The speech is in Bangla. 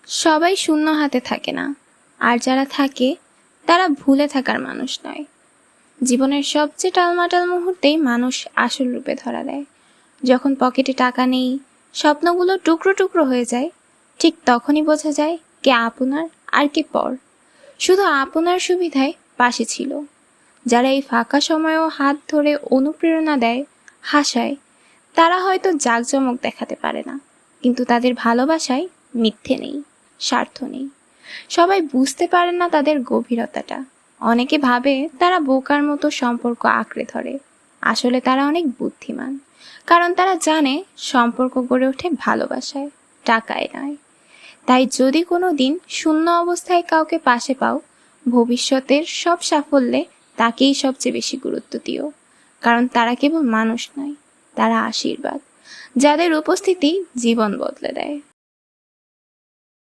সবাই শূন্য হাতে থাকে না, আর যারা থাকে তারা ভুলে থাকার মানুষ নয়। জীবনের সবচেয়ে টালমাটাল মুহূর্তেই মানুষ আসল রূপে ধরা দেয়। যখন পকেটে টাকা নেই, স্বপ্নগুলো টুকরো টুকরো হয়ে যায়, ঠিক তখনই বোঝা যায় কে আপনার আর কে পর। শুধু আপনার সুবিধায় পাশে ছিল, যারা এই ফাঁকা সময়েও হাত ধরে অনুপ্রেরণা দেয়, হাসায়, তারা হয়তো জাঁকজমক দেখাতে পারে না, কিন্তু তাদের ভালোবাসায় মিথ্যে নেই, স্বার্থ নেই। সবাই বুঝতে পারে না তাদের গভীরতাটা। অনেকে ভাবে তারা বোকার মতো সম্পর্ক আঁকড়ে ধরে, আসলে তারা অনেক বুদ্ধিমান। কারণ তারা জানে সম্পর্ক গড়ে ওঠে ভালোবাসায়, টাকায় নয়। তাই যদি কোনো দিন শূন্য অবস্থায় কাউকে পাশে পাও, ভবিষ্যতের সব সাফল্যে তাকেই সবচেয়ে বেশি গুরুত্ব দিও। কারণ তারা কেবল মানুষ নয়, তারা আশীর্বাদ, যাদের উপস্থিতি জীবন বদলে দেয়।